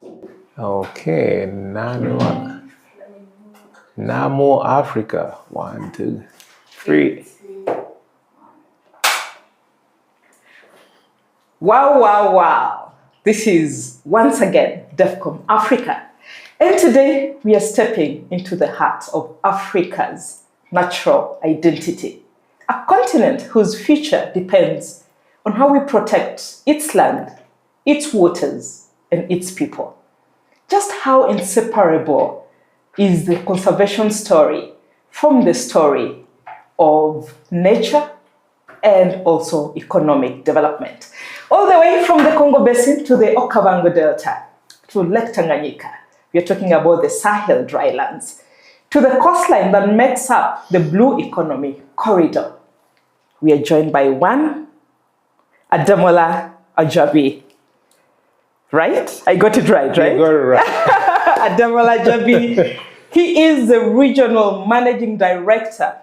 Okay, Namo Africa. 1, 2, 3. Wow, wow, wow. This is once again DevCom Africa. And today we are stepping into the heart of Africa's natural identity, a continent whose future depends on how we protect its land, its waters, and its people. Just how inseparable is the conservation story from the story of nature and also economic development. All the way from the Congo Basin to the Okavango Delta, to Lake Tanganyika. We are talking about the Sahel drylands, to the coastline that makes up the Blue Economy Corridor. We are joined by one, Ademola Ajagbe. Right? I got it right, right? You got it right. Ademola Ajagbe. He is the Regional Managing Director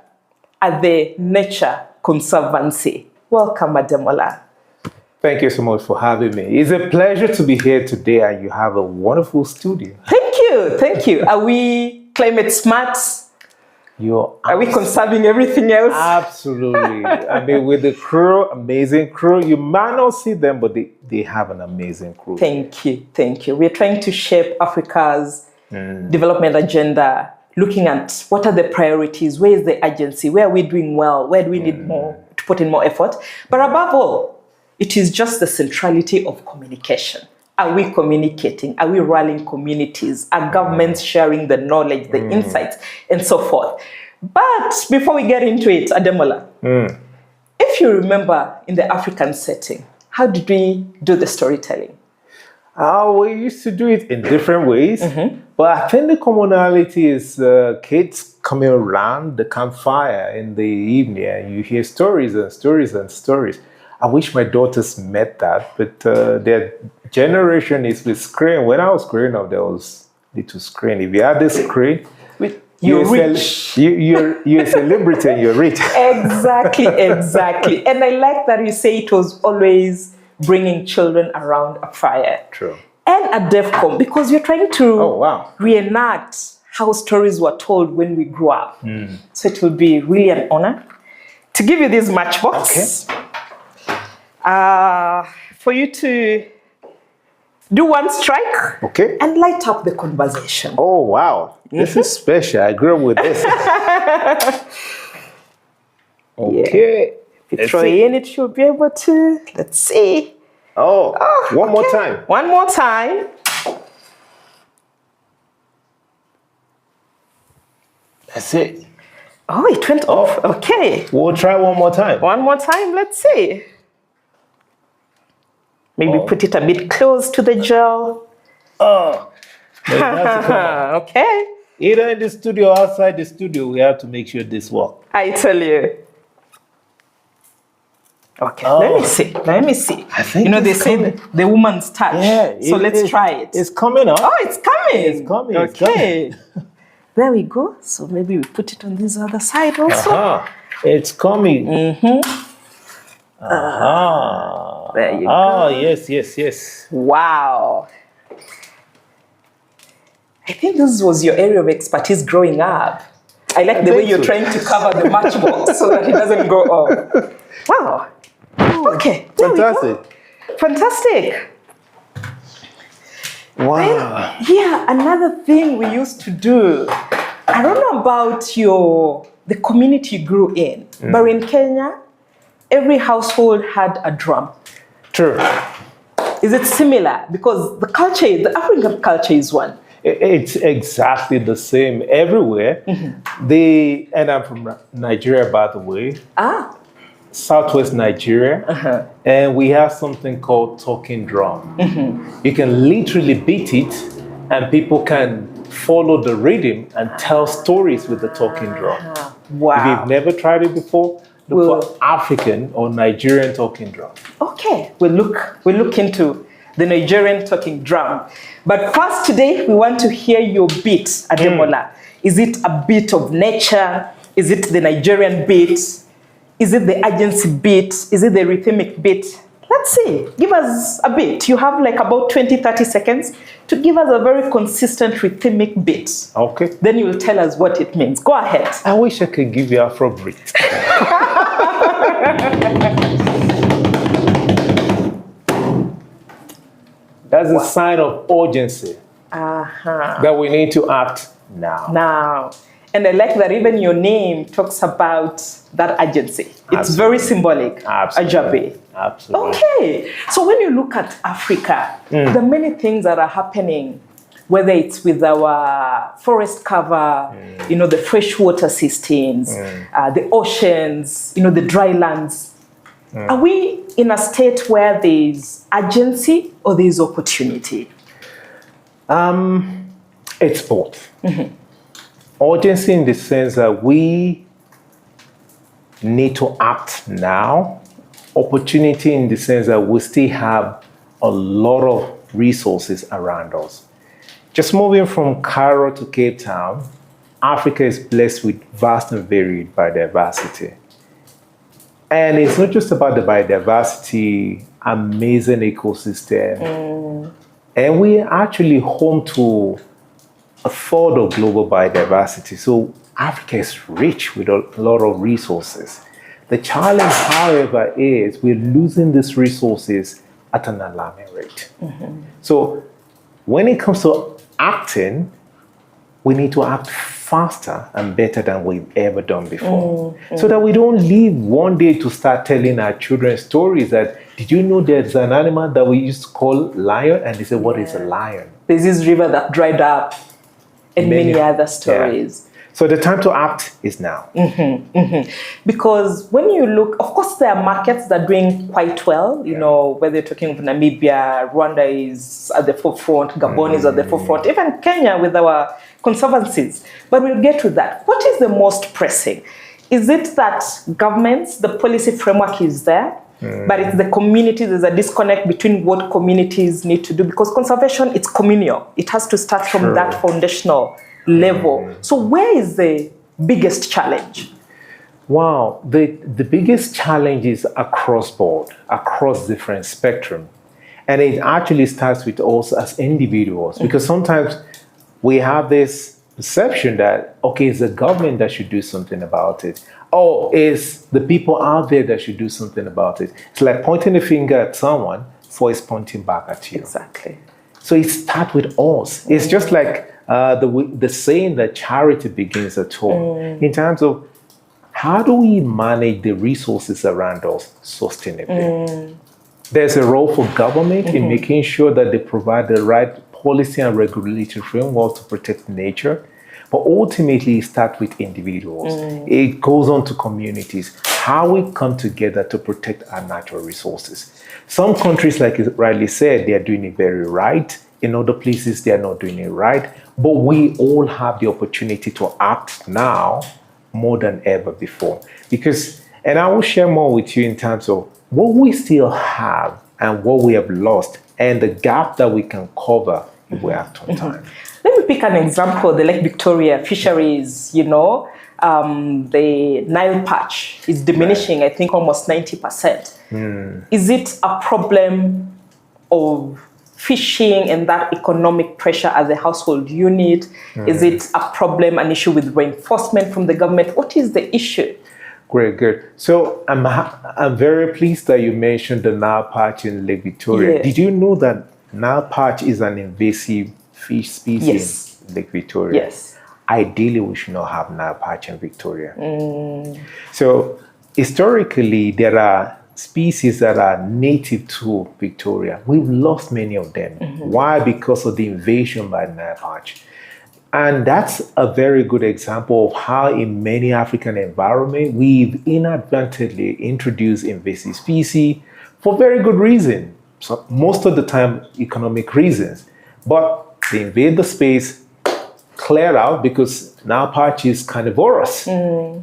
at the Nature Conservancy. Welcome, Ademola. Thank you so much for having me. It's a pleasure to be here today, and you have a wonderful studio. Thank you, thank you. Are we climate smart? Are we conserving everything else? Absolutely. I mean, with the crew, amazing crew. You might not see them, but they have an amazing crew. Thank you, thank you. We're trying to shape Africa's development agenda, looking at what are the priorities, where is the agency, where are we doing well, where do we need more to put in more effort. But above all, it is just the centrality of communication. Are we communicating? Are we rallying communities? Are governments sharing the knowledge, the insights, and so forth? But before we get into it, Ademola, if you remember in the African setting, how did we do the storytelling? We used to do it in different ways, but I think the commonality is kids coming around the campfire in the evening, and you hear stories and stories and stories. I wish my daughters met that, but their generation is with screen. When I was growing up, there was little screen. If you had this screen, you're rich. You're a celebrity and you're rich. Exactly, exactly. And I like that you say it was always bringing children around a fire. True. And at DevCom, because you're trying to reenact how stories were told when we grew up. So it will be really an honor to give you this matchbox. Okay. For you to do one strike and light up the conversation. Oh, wow. This is special. I grew up with this. Okay. If you throw in, it should be able to. Let's see. One more time. One more time. That's it. Oh, it went off. Okay. We'll try one more time. One more time. Let's see. Maybe put it a bit close to the gel. Okay. Either in the studio or outside the studio, we have to make sure this works. I tell you. Okay, let me see. I think they say the woman's touch. Yeah, so let's try it. It's coming up. Oh, it's coming. It's coming. Okay. It's coming. There we go. So maybe we put it on this other side also. It's coming. There you go. Oh, yes. Wow. I think this was your area of expertise growing up. I like the way you're trying to cover the matchbox so that it doesn't go off. Wow. Okay. Fantastic. Fantastic. Wow. Another thing we used to do. I don't know about the community you grew in, but in Kenya, every household had a drum. True. Is it similar? Because the African culture is one. It's exactly the same everywhere. And I'm from Nigeria, by the way. Southwest Nigeria. And we have something called talking drum. You can literally beat it, and people can follow the rhythm and tell stories with the talking drum. Wow. If you've never tried it before, look for African or Nigerian talking drum. Okay, we'll look into the Nigerian talking drum. But first today, we want to hear your beat, Ademola. Is it a beat of nature? Is it the Nigerian beat? Is it the agency beat? Is it the rhythmic beat? Let's see. Give us a bit. You have like about 20, 30 seconds to give us a very consistent rhythmic beat. Okay. Then you will tell us what it means. Go ahead. I wish I could give you Afrobeat. That's a sign of urgency that we need to act now. And I like that even your name talks about that urgency. It's very symbolic. Ajagbe. Absolutely. Okay. So when you look at Africa, there are many things that are happening, whether it's with our forest cover, the freshwater systems, the oceans, the dry lands. Are we in a state where there's urgency or there's opportunity? It's both. Urgency in the sense that we need to act now. Opportunity in the sense that we still have a lot of resources around us. Just moving from Cairo to Cape Town, Africa is blessed with vast and varied biodiversity. And it's not just about the biodiversity, amazing ecosystem. And we are actually home to a third of global biodiversity. So Africa is rich with a lot of resources. The challenge, however, is we're losing these resources at an alarming rate. So when it comes to acting, we need to act faster and better than we've ever done before. So that we don't leave one day to start telling our children stories that, did you know there's an animal that we used to call lion? And they say, what is a lion? There's this river that dried up and many other stories. So the time to act is now. Because when you look, of course, there are markets that are doing quite well. Whether you're talking of Namibia, Rwanda is at the forefront, Gabon is at the forefront, even Kenya with our conservancies. But we'll get to that. What is the most pressing? Is it that governments, the policy framework is there, but it's the community, there's a disconnect between what communities need to do? Because conservation, it's communal. It has to start from that foundational level. So where is the biggest challenge? Wow, the biggest challenge is across board, across different spectrum. And it actually starts with us as individuals, because sometimes we have this perception that, okay, it's the government that should do something about it. Or it's the people out there that should do something about it. It's like pointing the finger at someone for it's pointing back at you. Exactly. So it starts with us. It's just like the saying that charity begins at home, in terms of how do we manage the resources around us sustainably? There's a role for government in making sure that they provide the right policy and regulatory framework to protect nature. But ultimately, it starts with individuals. It goes on to communities, how we come together to protect our natural resources. Some countries, like you rightly said, they are doing it very right. In other places, they are not doing it right. But we all have the opportunity to act now more than ever before. And I will share more with you in terms of what we still have and what we have lost and the gap that we can cover if we act on time. Let me pick an example, the Lake Victoria fisheries, the Nile perch is diminishing, I think almost 90%. Is it a problem of fishing and that economic pressure as a household unit? Is it a problem, an issue with reinforcement from the government? What is the issue? Great, good. So I'm very pleased that you mentioned the Nile perch in Lake Victoria. Did you know that Nile perch is an invasive fish species in Lake Victoria? Yes. Ideally, we should not have Nile perch in Victoria. So historically, there are species that are native to Victoria. We've lost many of them. Why? Because of the invasion by Nile perch. And that's a very good example of how in many African environments, we've inadvertently introduced invasive species for very good reason. So most of the time, economic reasons. But they invade the space, clear out, because Nile perch is carnivorous.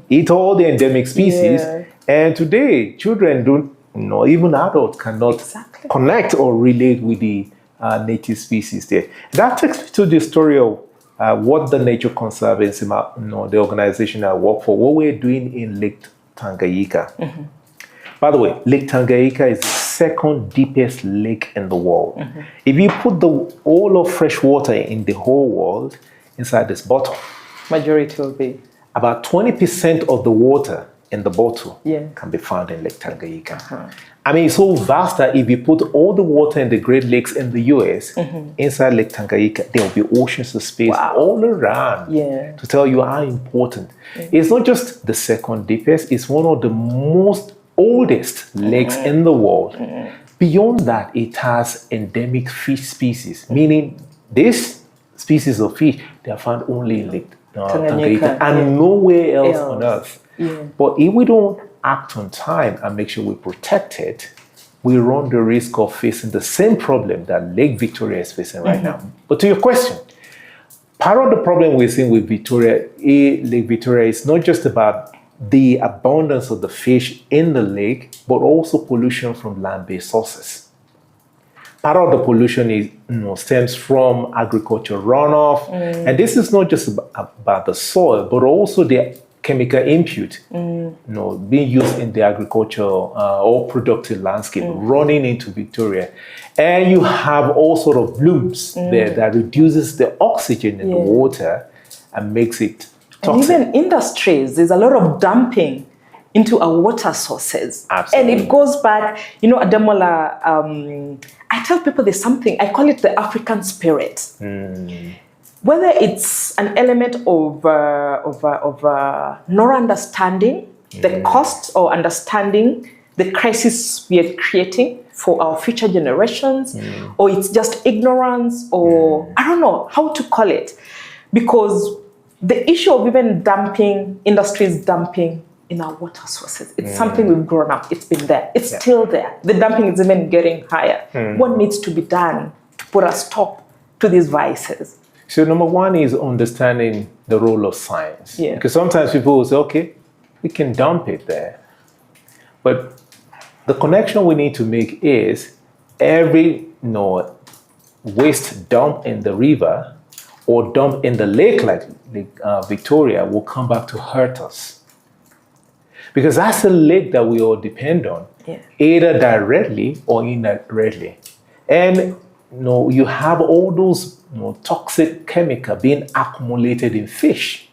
Eat all the endemic species. And today, children don't, even adults cannot connect or relate with the native species there. That takes me to the story of what the Nature Conservancy, the organization I work for, what we're doing in Lake Tanganyika. By the way, Lake Tanganyika is the second deepest lake in the world. If you put all of fresh water in the whole world inside this bottle, majority will be about 20% of the water in the bottle Yeah. can be found in Lake Tanganyika. I mean, it's so vast that if you put all the water in the Great Lakes in the US inside Lake Tanganyika, there will be oceans of space all around Yeah. to tell you how important. It's not just the second deepest, it's one of the most oldest lakes in the world. Beyond that, it has endemic fish species, meaning this species of fish, they are found only in Lake Tanganyika and nowhere else on Earth. But if we don't act on time and make sure we protect it, we run the risk of facing the same problem that Lake Victoria is facing right now. But to your question, part of the problem we're seeing with Lake Victoria is not just about the abundance of the fish in the lake, but also pollution from land-based sources. Part of the pollution is, stems from agriculture runoff, and this is not just about the soil, but also the chemical input, being used in the agricultural or productive landscape, running into Victoria. And you have all sort of blooms there that reduces the oxygen in the water and makes it toxic. And even industries, there's a lot of dumping into our water sources. Absolutely. And it goes back, Ademola, I tell people there's something, I call it the African spirit. Whether it's an element of not understanding the cost or understanding the crisis we are creating for our future generations, or it's just ignorance, or I don't know how to call it. Because the issue of even dumping, industries dumping in our water sources, it's something we've grown up, it's been there, it's still there. The dumping is even getting higher. What needs to be done to put a stop to these vices? So number one is understanding the role of science. Because sometimes people will say, okay, we can dump it there. But the connection we need to make is every waste dump in the river or dump in the lake like Victoria will come back to hurt us. Because that's a lake that we all depend on, either directly or indirectly. And you have all those toxic chemical being accumulated in fish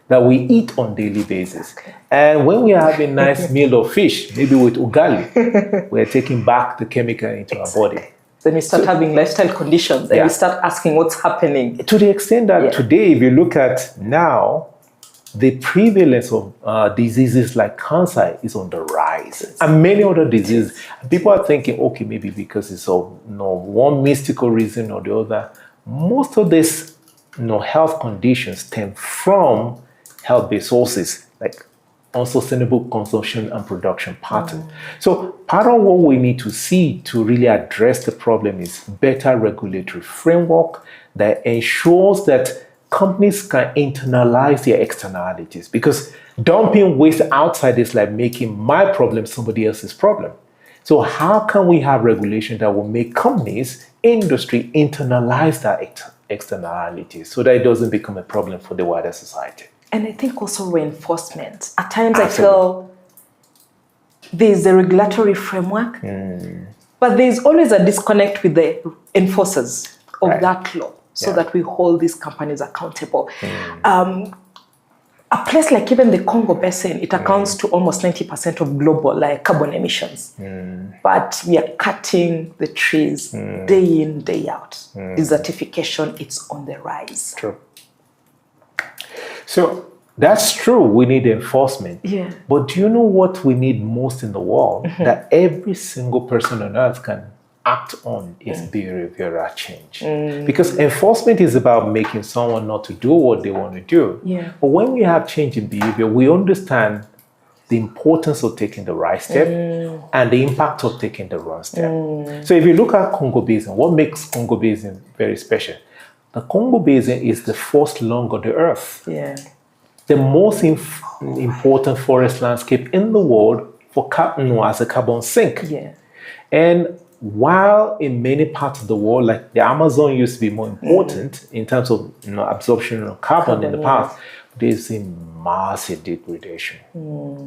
that we eat on daily basis. And when we are having a nice meal of fish, maybe with ugali, we're taking back the chemical into our body. Then we start having lifestyle conditions and we start asking what's happening. To the extent that today, if you look at now, the prevalence of diseases like cancer is on the rise, and many other diseases. People are thinking, okay, maybe because it's of one mystical reason or the other. Most of these health conditions stem from health-based sources like unsustainable consumption and production pattern. So part of what we need to see to really address the problem is better regulatory framework that ensures that companies can internalize their externalities, because dumping waste outside is like making my problem somebody else's problem. So how can we have regulation that will make companies, industry, internalize that externalities so that it doesn't become a problem for the wider society? And I think also reinforcement. At times I feel there's a regulatory framework, but there's always a disconnect with the enforcers of that law. So that we hold these companies accountable. A place like even the Congo Basin, it accounts to almost 90% of global carbon emissions. But we are cutting the trees day in, day out. Desertification, it's on the rise. True. So that's true, we need enforcement. But do you know what we need most in the world? That every single person on earth can act on is behavioral change. Because enforcement is about making someone not to do what they want to do. But when we have change in behavior, we understand the importance of taking the right step and the impact of taking the wrong step. So if you look at Congo Basin, what makes Congo Basin very special? The Congo Basin is the first lung of the earth. The most important forest landscape in the world for as a carbon sink. And while in many parts of the world, like the Amazon used to be more important in terms of absorption of carbon in the past, there's a massive degradation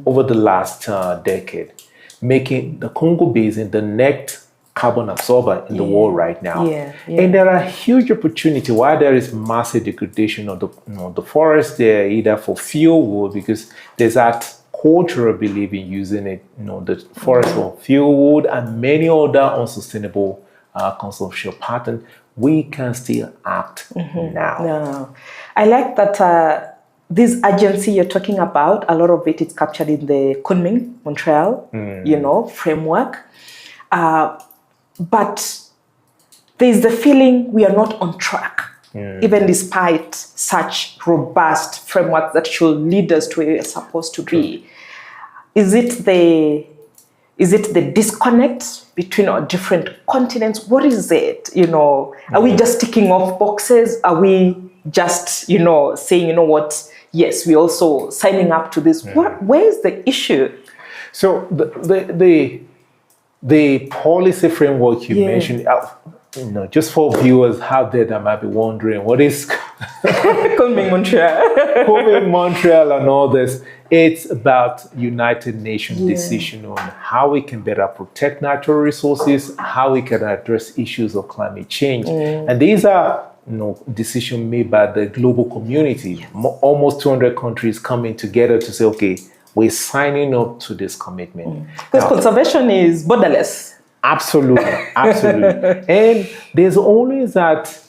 over the last decade. making the Congo Basin the next carbon absorber in the world right now. And there are huge opportunities. While there is massive degradation of the forest there, either for fuel wood, because there's that cultural belief in using it, the forest for fuel wood and many other unsustainable consumption patterns, we can still act now. No. I like that this urgency you're talking about, a lot of it is captured in the Kunming, Montreal, framework. But there's the feeling we are not on track, even despite such robust frameworks that should lead us to where we're supposed to be. Is it the disconnect between our different continents? What is it? Are we just ticking off boxes? Are we just, saying, what? Yes, we're also signing up to this. Where is the issue? So the policy framework you mentioned, just for viewers out there that might be wondering, what is Kunming Montreal? Kunming Montreal and all this, it's about United Nations decision on how we can better protect natural resources, how we can address issues of climate change. And these are decisions made by the global community. Almost 200 countries coming together to say, okay, we're signing up to this commitment. Because conservation is borderless. Absolutely. And there's always that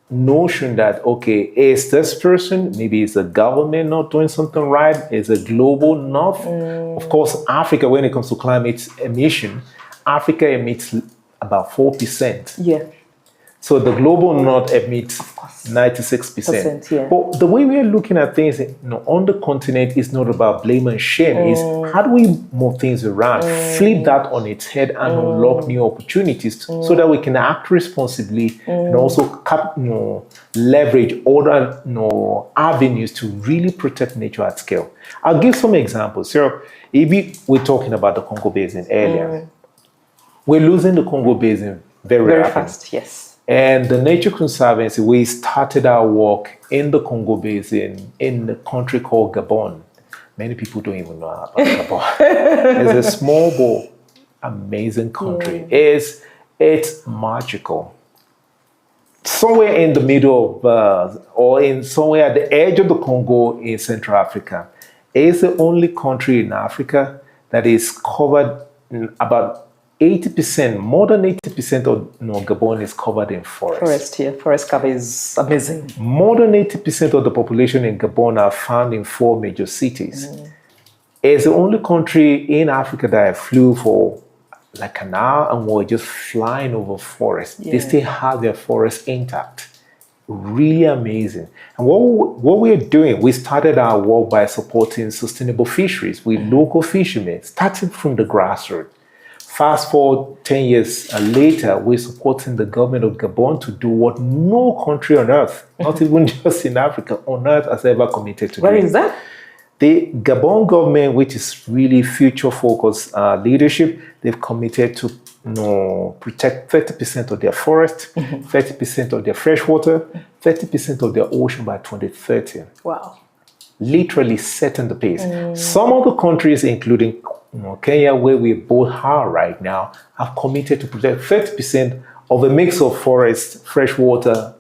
notion that, okay, is this person, maybe it's a government not doing something right, is a global north. Of course, Africa, when it comes to climate emission, Africa emits about 4%. So the global north emits 96%. But the way we are looking at things on the continent is not about blame and shame. It's how do we move things around, flip that on its head and unlock new opportunities so that we can act responsibly and also leverage other avenues to really protect nature at scale. I'll give some examples. So if we're talking about the Congo Basin earlier, we're losing the Congo Basin very fast. Yes. And the Nature Conservancy, we started our work in the Congo Basin in a country called Gabon. Many people don't even know about Gabon. It's a small but amazing country. It's magical. Somewhere in the middle of, or in somewhere at the edge of the Congo in Central Africa, it's the only country in Africa that is covered about 80%, more than 80% of Gabon is covered in forest. Forest cover is amazing. More than 80% of the population in Gabon are found in 4 major cities. It's the only country in Africa that I flew for like an hour and we're just flying over forest. They still have their forest intact. Really amazing. And what we're doing, we started our work by supporting sustainable fisheries with local fishermen, starting from the grassroots. Fast forward 10 years later, we're supporting the government of Gabon to do what no country on earth, not even just in Africa, on earth has ever committed to do. Where is that? The Gabon government, which is really future-focused leadership, they've committed to protect 30% of their forest, 30% of their freshwater, 30% of their ocean by 2030. Wow. Literally setting the pace. Some of the countries, including Kenya, where we both are right now, have committed to protect 30% of a mix of forest, freshwater,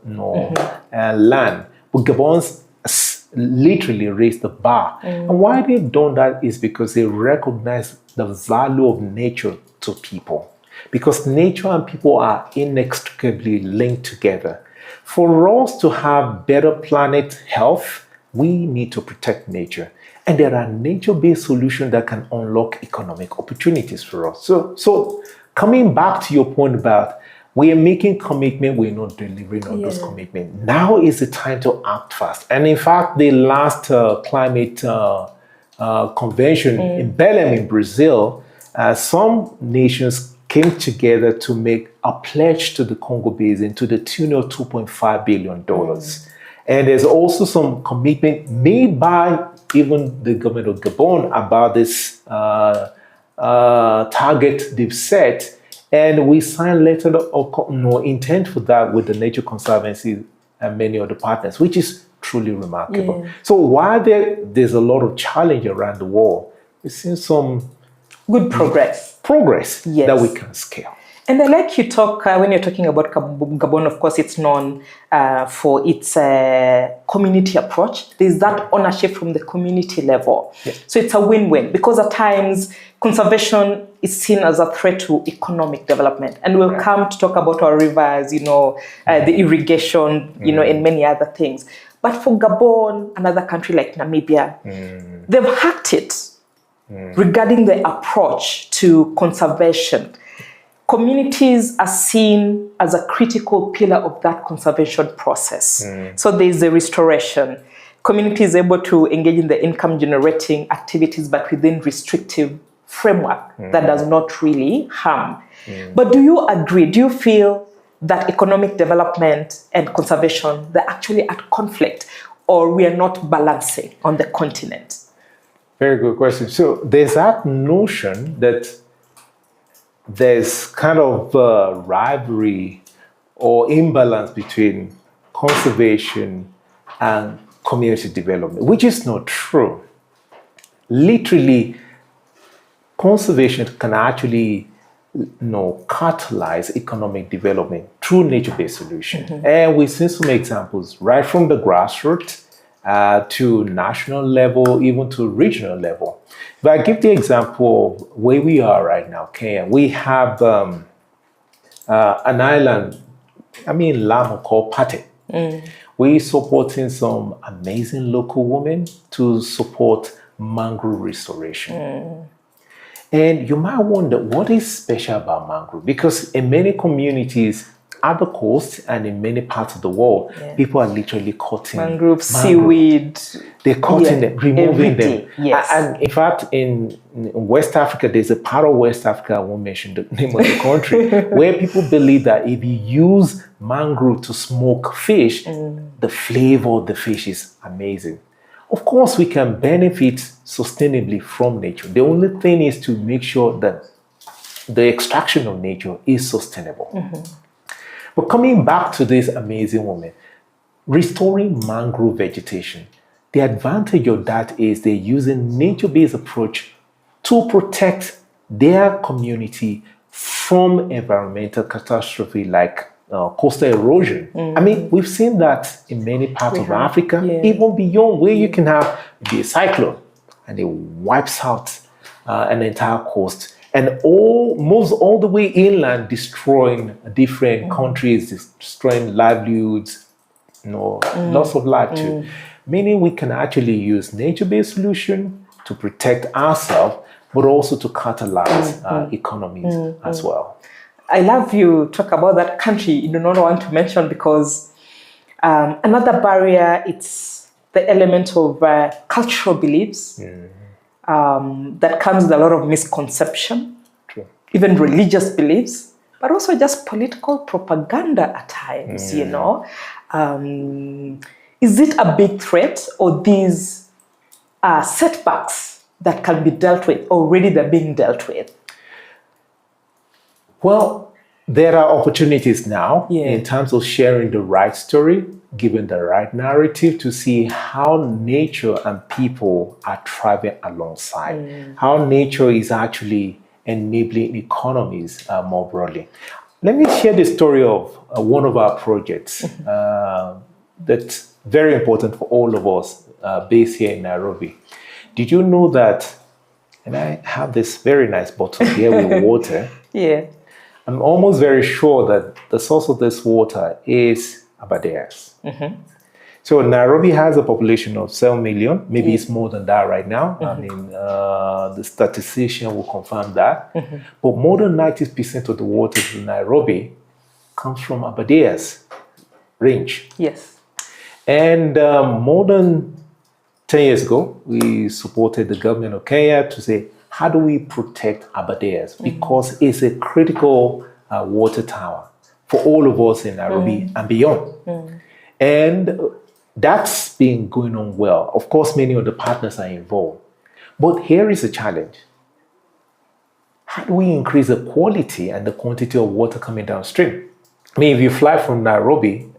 and land. But Gabon's literally raised the bar. And why they've done that is because they recognize the value of nature to people. Because nature and people are inextricably linked together. For us to have better planet health, we need to protect nature. And there are nature-based solutions that can unlock economic opportunities for us. So coming back to your point about we are making commitment, we're not delivering on those commitments. Now is the time to act fast. And in fact, the last climate convention in Belém in Brazil, some nations came together to make a pledge to the Congo Basin to the tune of $2.5 billion. And there's also some commitment made by even the government of Gabon about this target they've set. And we signed letter of intent for that with the Nature Conservancy and many other partners, which is truly remarkable. So while there's a lot of challenge around the world, we've seen some Good progress. Progress Yes. that we can scale. And I like you talk, when you're talking about Gabon, of course, it's known for its community approach. There's that ownership from the community level. Yeah. So it's a win-win, because at times conservation is seen as a threat to economic development. And we'll come to talk about our rivers, the irrigation, and many other things. But for Gabon, another country like Namibia, they've hacked it regarding the approach to conservation. Communities are seen as a critical pillar of that conservation process. So there's a restoration. Community is able to engage in the income generating activities, but within restrictive framework that does not really harm. But do you agree? Do you feel that economic development and conservation, they're actually at conflict, or we are not balancing on the continent? Very good question. So there's that notion that there's kind of rivalry or imbalance between conservation and community development, which is not true. Literally, conservation can actually catalyze economic development through nature-based solutions. And we've seen some examples right from the grassroots to national level, even to regional level. If I give the example of where we are right now, Kenya, we have an island, Lamu, called Pate. We're supporting some amazing local women to support mangrove restoration. And you might wonder, what is special about mangrove? Because in many communities at the coast and in many parts of the world, people are literally cutting mangrove, seaweed. They're cutting them, removing them. Yes. And in fact, in West Africa, there's a part of West Africa, I won't mention the name of the country, where people believe that if you use mangrove to smoke fish, the flavor of the fish is amazing. Of course, we can benefit sustainably from nature. The only thing is to make sure that the extraction of nature is sustainable. But coming back to this amazing woman, restoring mangrove vegetation, the advantage of that is they're using nature-based approach to protect their community from environmental catastrophe like coastal erosion. We've seen that in many parts of Africa, even beyond, where you can have a cyclone and it wipes out an entire coast and moves all the way inland, destroying different countries, destroying livelihoods, loss of life too. Meaning we can actually use nature-based solution to protect ourselves, but also to catalyze economies as well. I love you talk about that country you do not want to mention, because another barrier, it's the element of cultural beliefs that comes with a lot of misconception, even religious beliefs, but also just political propaganda at times, Is it a big threat, or these are setbacks that can be dealt with, already they're being dealt with? Well, there are opportunities now in terms of sharing the right story, giving the right narrative to see how nature and people are thriving alongside, how nature is actually enabling economies more broadly. Let me share the story of one of our projects that's very important for all of us based here in Nairobi. Did you know that, and I have this very nice bottle here with water. I'm almost very sure that the source of this water is Abadeas. So Nairobi has a population of 7 million. Maybe it's more than that right now. The statistician will confirm that. But more than 90% of the water in Nairobi comes from Abadeas range. And more than 10 years ago, we supported the government of Kenya to say, how do we protect Abadeas? Because it's a critical water tower for all of us in Nairobi and beyond. And that's been going on well. Of course, many of the partners are involved. But here is a challenge. How do we increase the quality and the quantity of water coming downstream? If you fly from Nairobi,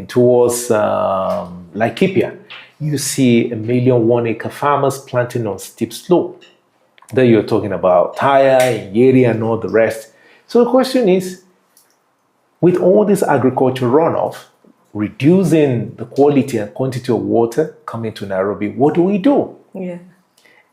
towards Laikipia, you see 1 million 1 acre farmers planting on steep slope. Then you're talking about Taya and Yeri and all the rest. So the question is, with all this agriculture runoff, reducing the quality and quantity of water coming to Nairobi, what do we do? Yeah.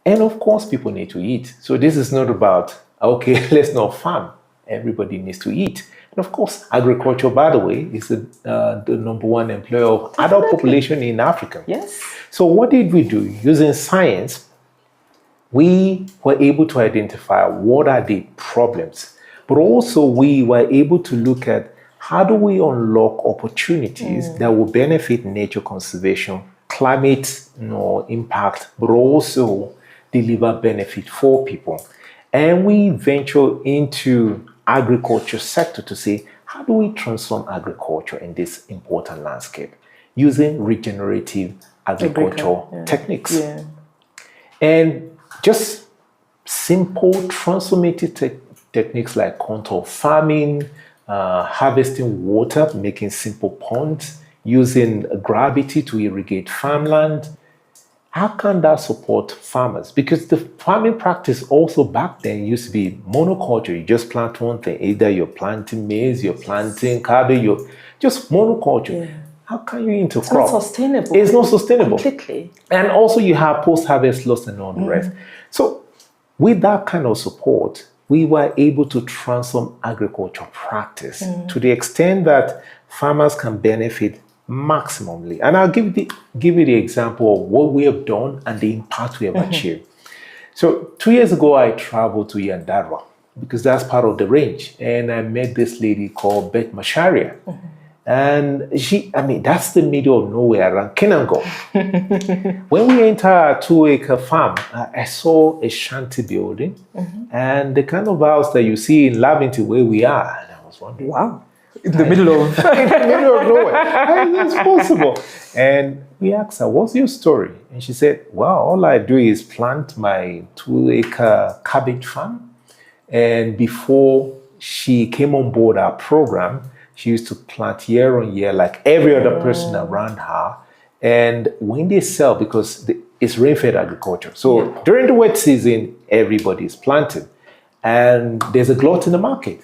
And of course, people need to eat. So this is not about, okay, let's not farm. Everybody needs to eat. And of course, agriculture, by the way, is the number one employer of adult population in Africa. Yes. So what did we do? Using science, we were able to identify what are the problems, but also we were able to look at how do we unlock opportunities that will benefit nature conservation, climate impact, but also deliver benefit for people. And we venture into agriculture sector to say, how do we transform agriculture in this important landscape using regenerative agricultural techniques? Yeah. And just simple transformative techniques like contour farming, harvesting water, making simple ponds, using gravity to irrigate farmland. How can that support farmers? Because the farming practice also back then used to be monoculture. You just plant one thing. Either you're planting maize, you're planting cabbage, you're just monoculture. Yeah. How can you intercrop? It's not sustainable. It's not sustainable. Completely. And also you have post-harvest loss and all the rest. So with that kind of support, we were able to transform agriculture practice to the extent that farmers can benefit maximally. And I'll give you the example of what we have done and the impact we have achieved. So 2 years ago, I traveled to Yandarwa because that's part of the range. And I met this lady called Beth Masharia. And that's the middle of nowhere around Kenango. When we enter a 2-acre farm, I saw a shanty building and the kind of house that you see in Lavington where we are. And I was wondering, wow. In the middle of nowhere. How is this possible? And we asked her, what's your story? And she said, well, all I do is plant my 2-acre cabbage farm. And before she came on board our program, she used to plant year on year like every other person around her. And when they sell, because it's rain-fed agriculture. So during the wet season, everybody is planting. And there's a glut in the market.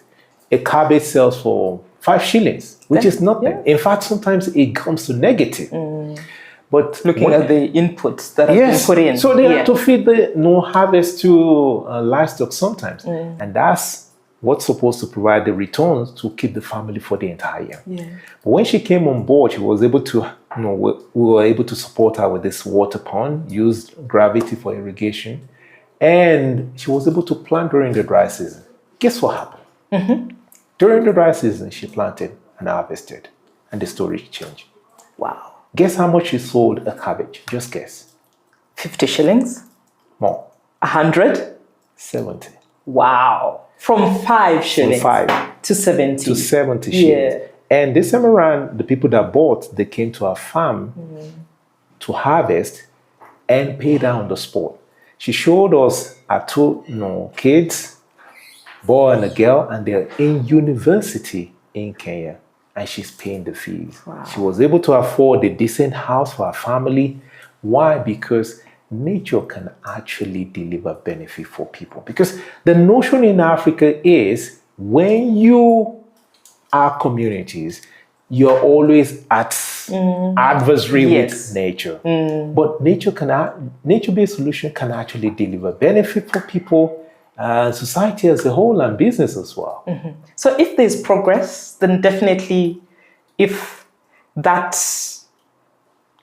A cabbage sells for 5 shillings, which is nothing. Yeah. In fact, sometimes it comes to negative. But looking at the inputs that have been put in. So they have to feed the harvest to livestock sometimes. And that's what's supposed to provide the returns to keep the family for the entire year. Yeah. But when she came on board, she was able to, we were able to support her with this water pond, used gravity for irrigation, and she was able to plant during the dry season. Guess what happened? During the dry season, she planted and harvested, and the story changed. Wow. Guess how much she sold a cabbage? Just guess. 50 shillings? More. 100? 70. Wow. From 5 shillings From 5 to 70. To 70 shillings. And this time around, the people that bought, they came to our farm to harvest and pay down on the spot. She showed us her 2 kids, boy and a girl, and they're in university in Kenya, and she's paying the fees. Wow. She was able to afford a decent house for her family. Why? Because nature can actually deliver benefit for people. Because the notion in Africa is when you are communities, you're always at adversary with nature. But nature-based solution can actually deliver benefit for people, society as a whole, and business as well. So if there's progress, then definitely if that's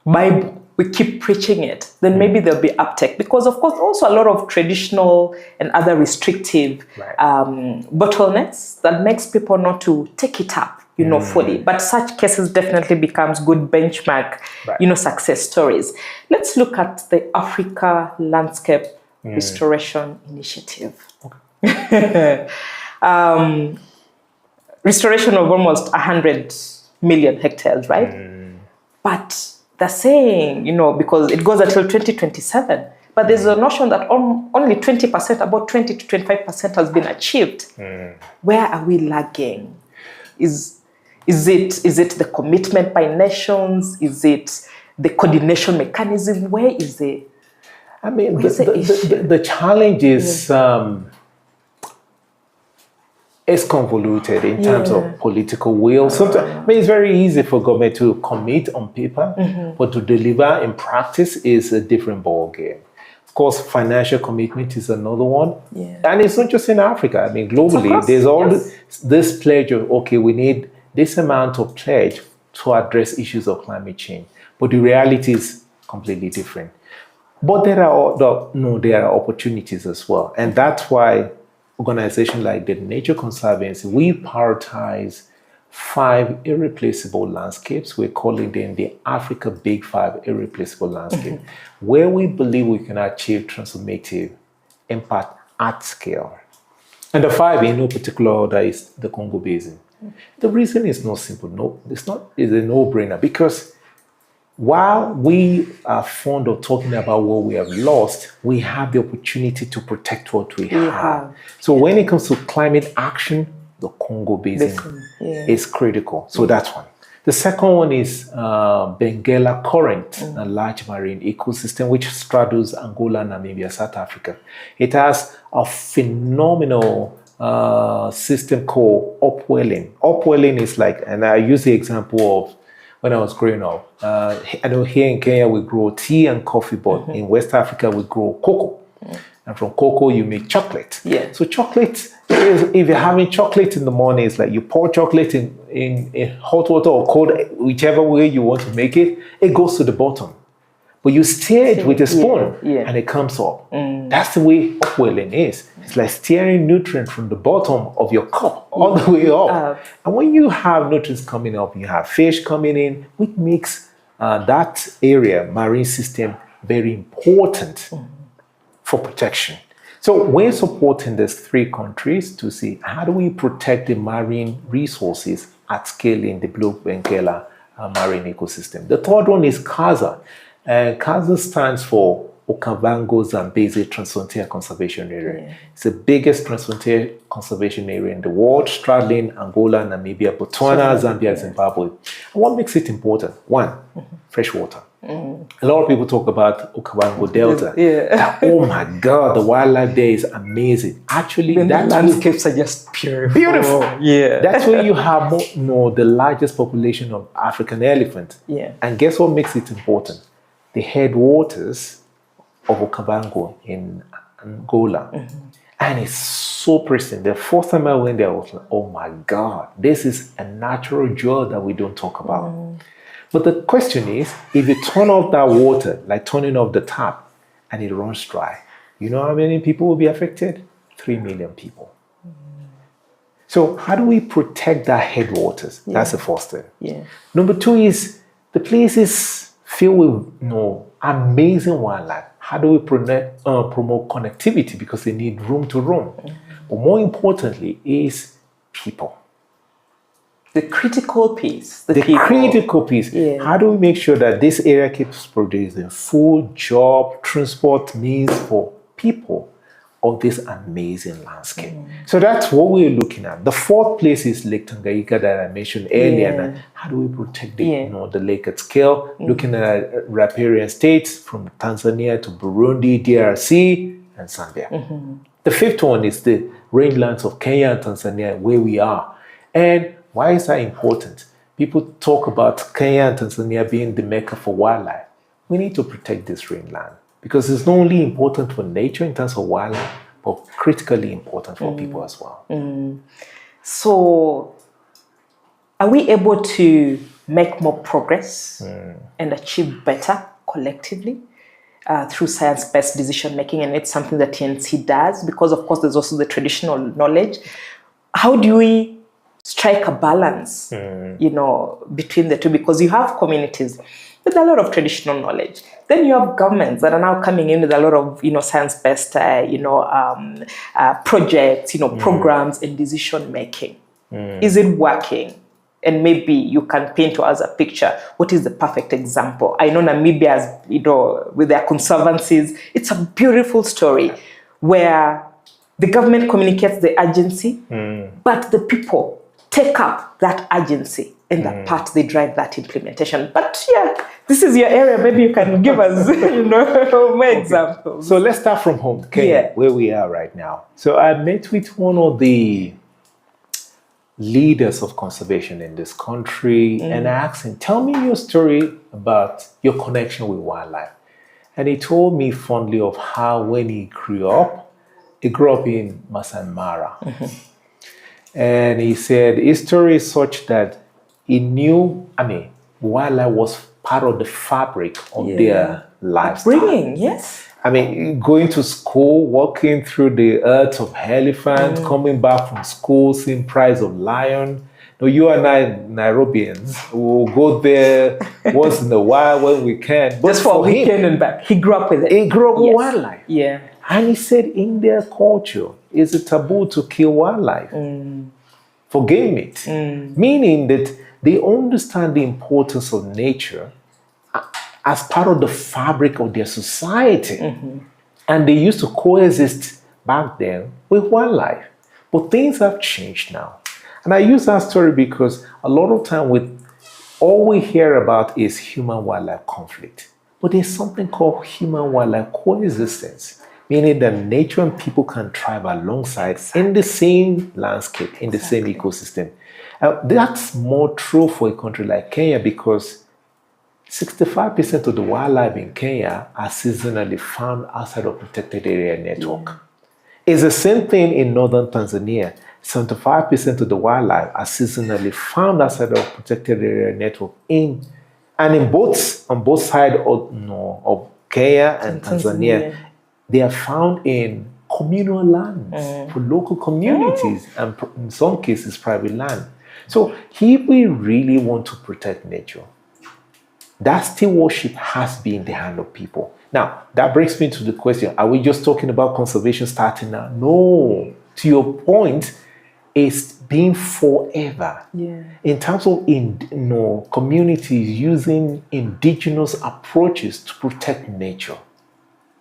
Bible, we keep preaching it, then maybe there'll be uptake. Because of course, also a lot of traditional and other restrictive bottlenecks that makes people not to take it up, fully. But such cases definitely becomes good benchmark, success stories. Let's look at the Africa Landscape Restoration Initiative. Okay. Restoration of almost 100 million hectares, right? But they're saying, because it goes until 2027, but there's a notion that only 20%, about 20 to 25% has been achieved. Where are we lagging? Is it the commitment by nations? Is it the coordination mechanism? Where is it? I mean, What is the issue? the challenge is it's convoluted in terms of political will. Sometimes, I mean, it's very easy for government to commit on paper, but to deliver in practice is a different ball game. Of course, financial commitment is another one. Yeah. And it's not just in Africa. I mean, globally, there's all this pledge of, okay, we need this amount of pledge to address issues of climate change. But the reality is completely different. But there are opportunities as well. And that's why organizations like the Nature Conservancy, we prioritize 5 irreplaceable landscapes. We're calling them the Africa Big 5 irreplaceable landscape, where we believe we can achieve transformative impact at scale. And the 5 in no particular order is the Congo Basin. The reason is not simple. No, it's a no-brainer, because while we are fond of talking about what we have lost, we have the opportunity to protect what we have. So when it comes to climate action, the Congo Basin is critical. So that's one. The second one is Benguela Current, a large marine ecosystem which straddles Angola, Namibia, South Africa. It has a phenomenal system called upwelling. Upwelling is like, and I use the example of when I was growing up. I know here in Kenya we grow tea and coffee, but in West Africa we grow cocoa. And from cocoa you make chocolate. Yeah. So chocolate is, if you're having chocolate in the morning, it's like you pour chocolate in hot water or cold, whichever way you want to make it, it goes to the bottom. But you stir it with a spoon and it comes up. That's the way upwelling is. It's like stirring nutrients from the bottom of your cup all the way up. And when you have nutrients coming up, you have fish coming in, which makes that area, marine system, very important for protection. So we're supporting these 3 countries to see how do we protect the marine resources at scale in the Blue Benguela marine ecosystem. The third one is CASA. CASA stands for Okavango Zambezi Transfrontier Conservation Area. It's the biggest transfrontier conservation area in the world, straddling Angola, Namibia, Botswana, Zambia, Zimbabwe. And what makes it important? 1, fresh water. A lot of people talk about Okavango Delta. Oh my God, the wildlife there is amazing. Actually, the landscapes are just beautiful. That's where you have the largest population of African elephant. And guess what makes it important? The headwaters of Okavango in Angola. And it's so pristine. The first time I went there, I was like, oh my God, this is a natural jewel that we don't talk about. But the question is, if you turn off that water, like turning off the tap, and it runs dry, you know how many people will be affected? 3 million people. So how do we protect that headwaters? That's the first thing. Number 2 is the place is filled with amazing wildlife. How do we promote connectivity? Because they need room to roam. But more importantly is people. The critical piece. The critical piece. How do we make sure that this area keeps producing food, job, transport means for people of this amazing landscape? So that's what we're looking at. The 4th place is Lake Tanganyika that I mentioned earlier. And how do we protect the lake at scale? Looking at riparian states from Tanzania to Burundi, DRC, and Zambia. The 5th one is the rangelands of Kenya and Tanzania, where we are. And why is that important? People talk about Kenya and Tanzania being the mecca for wildlife. We need to protect this rangeland because it's not only important for nature in terms of wildlife, but critically important for people as well. So, are we able to make more progress and achieve better collectively through science-based decision making? And it's something that TNC does because, of course, there's also the traditional knowledge. How do we strike a balance, between the two? Because you have communities with a lot of traditional knowledge. Then you have governments that are now coming in with a lot of, science-based, projects, programs and decision making. Is it working? And maybe you can paint to us a picture. What is the perfect example? I know Namibia, with their conservancies, it's a beautiful story where the government communicates the urgency, but the people take up that urgency in that part, they drive that implementation. But yeah, this is your area. Maybe you can give us, more examples. So let's start from home, Kenya, where we are right now. So I met with one of the leaders of conservation in this country, and I asked him, tell me your story about your connection with wildlife. And he told me fondly of how when he grew up in Masai Mara. And he said his story is such that he knew, wildlife was part of the fabric of their lifestyle. Upbringing, yes. Going to school, walking through the earth of elephant, coming back from school, seeing prides of lion. You and I, Nairobians, will go there once in a while when we can. But just for a weekend and back. He grew up with it. He grew up with wildlife. Yeah. And he said in their culture, it's a taboo to kill wildlife for game meat. Meaning that they understand the importance of nature as part of the fabric of their society. And they used to coexist back then with wildlife. But things have changed now. And I use that story because a lot of time all we hear about is human-wildlife conflict. But there's something called human-wildlife coexistence, meaning that nature and people can thrive alongside in the same landscape, in the same ecosystem. That's more true for a country like Kenya because 65% of the wildlife in Kenya are seasonally found outside of protected area network. It's the same thing in northern Tanzania. 75% of the wildlife are seasonally found outside of protected area network on both sides of Kenya and Tanzania. They are found in communal lands for local communities and in some cases private land. So if we really want to protect nature, that stewardship has to be in the hand of people. Now, that brings me to the question, are we just talking about conservation starting now? No. To your point, it's been forever. In terms of communities using indigenous approaches to protect nature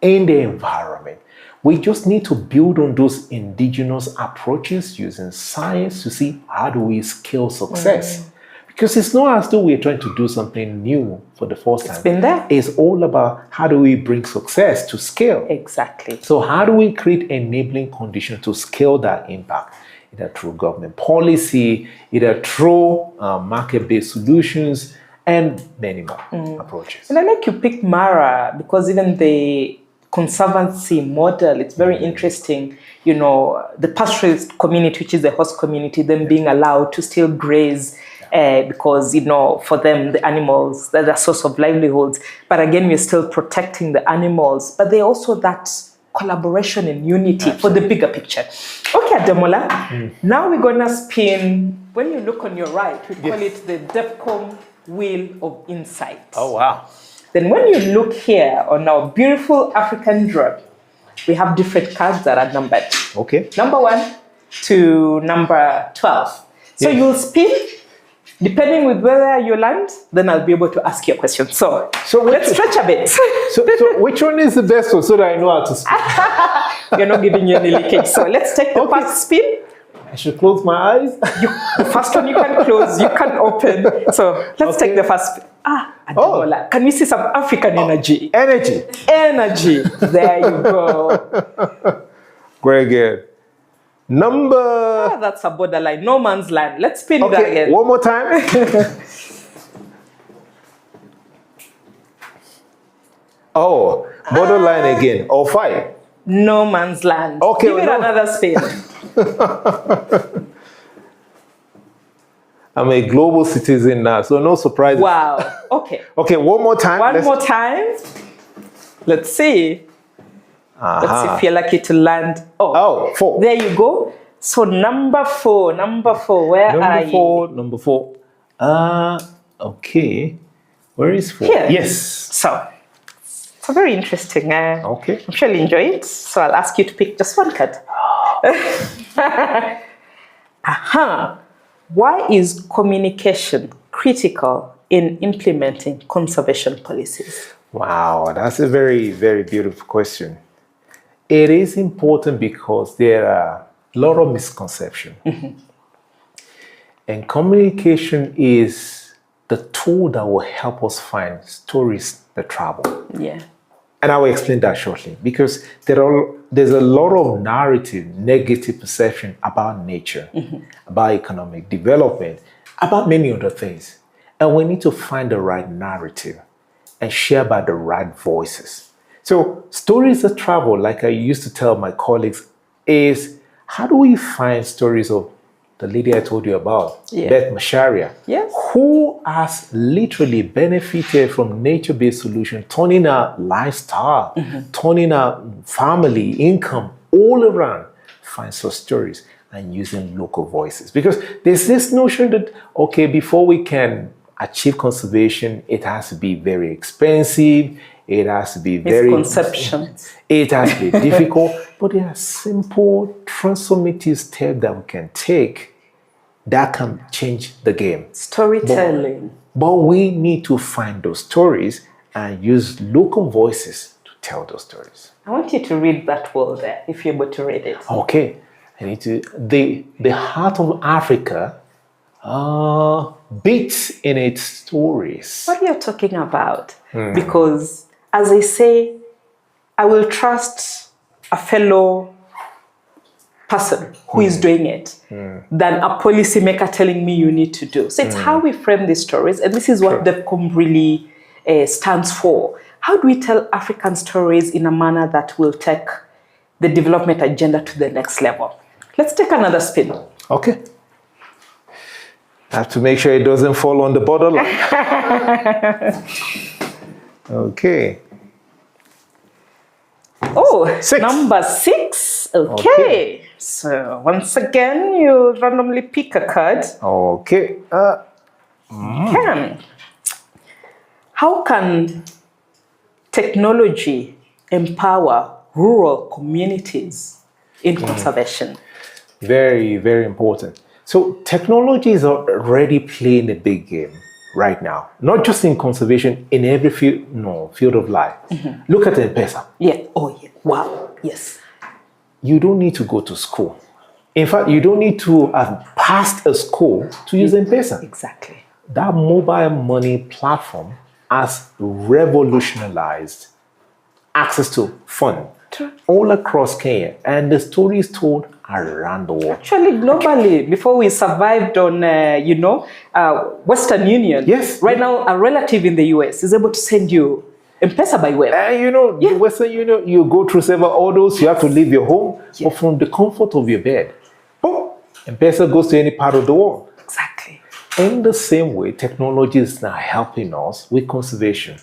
in the environment. We just need to build on those indigenous approaches using science to see how do we scale success. Because it's not as though we're trying to do something new for the first time. It's been there. It's all about how do we bring success to scale. Exactly. So how do we create enabling conditions to scale that impact? Either through government policy, either through market-based solutions, and many more approaches. And I like you picked Mara because even the conservancy model, it's very interesting. The pastoralist community, which is the host community, them being allowed to still graze because, for them, the animals, they're the source of livelihoods. But again, we're still protecting the animals. But they also that collaboration and unity for the bigger picture. Okay, Ademola, now we're going to spin, when you look on your right, we call it the DevCom Wheel of Insight. Oh, wow. Then when you look here on our beautiful African drone, we have different cards that are numbered. Okay. Number 1 to number 12. So you'll spin. Depending with where you land, then I'll be able to ask you a question. So let's stretch a bit. So which one is the best one so that I know how to spin? You're not giving you any leakage. So let's take the first spin. I should close my eyes? The first one you can close, you can open. So let's take the first spin. Ademola, can we see some African energy? Energy. There you go. Very good. Number... that's a borderline. No man's land. Let's spin that again. One more time. Borderline again. Or 5. No man's land. Okay. Give it another spin. I'm a global citizen now, so no surprises. Wow. Okay. Okay, one more time. One more time. Let's see. Let's see if you're lucky to land. 4. There you go. So number 4. Where are you? Number 4. Okay. Where is 4? Here. Yes. So it's a very interesting. Okay. I'm sure you'll enjoy it. So I'll ask you to pick just one card. Why is communication critical in implementing conservation policies? Wow, that's a very, very beautiful question. It is important because there are a lot of misconceptions. And communication is the tool that will help us find stories that travel. Yeah. And I will explain that shortly because there's a lot of narrative, negative perception about nature, about economic development, about many other things. And we need to find the right narrative and share by the right voices. So stories that travel, like I used to tell my colleagues, is how do we find stories of the lady I told you about, Beth Masharia, Yes. who has literally benefited from nature-based solutions, turning her lifestyle, turning her family, income all around, find such stories and using local voices. Because there's this notion that, okay, before we can achieve conservation, it has to be very expensive, it has to be very... Misconceptions. It has to be difficult, but there are simple, transformative steps that we can take that can change the game. Storytelling. But we need to find those stories and use local voices to tell those stories. I want you to read that word there, if you're able to read it. Okay. I need to... The heart of Africa beats in its stories. What are you talking about? Because, as I say, I will trust a fellow person who is doing it than a policymaker telling me you need to do. So it's how we frame these stories, and this is what DevCom really stands for. How do we tell African stories in a manner that will take the development agenda to the next level? Let's take another spin. Okay. I have to make sure it doesn't fall on the borderline. Okay. Oh, 6. Number 6. Okay. So once again, you randomly pick a card. Okay. How can technology empower rural communities in conservation? Very, very important. So technology is already playing a big game right now, not just in conservation, in every field of life. Look at M-Pesa. Yeah. Oh, yeah. Wow. Yes. You don't need to go to school. In fact, you don't need to have passed a school to use M-Pesa. Exactly. That mobile money platform has revolutionized access to funds all across Kenya, and the story is told around the world. Actually, globally, before we survived on, Western Union. Yes. Right now, a relative in the US is able to send you M-Pesa by web. The Western Union, you go through several orders, you have to leave your home, but from the comfort of your bed, boom, M-Pesa goes to any part of the world. Exactly. In the same way, technology is now helping us with conservation.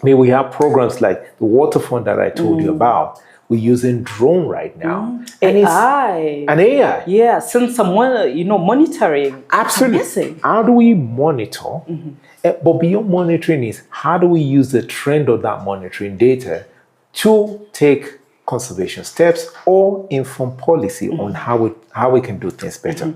I mean, we have programs like the water fund that I told you about. We're using drone right now. And AI. An AI. Yeah, since someone, monitoring. Absolutely. Amazing. How do we monitor? But beyond monitoring is how do we use the trend of that monitoring data to take conservation steps or inform policy on how we can do things better.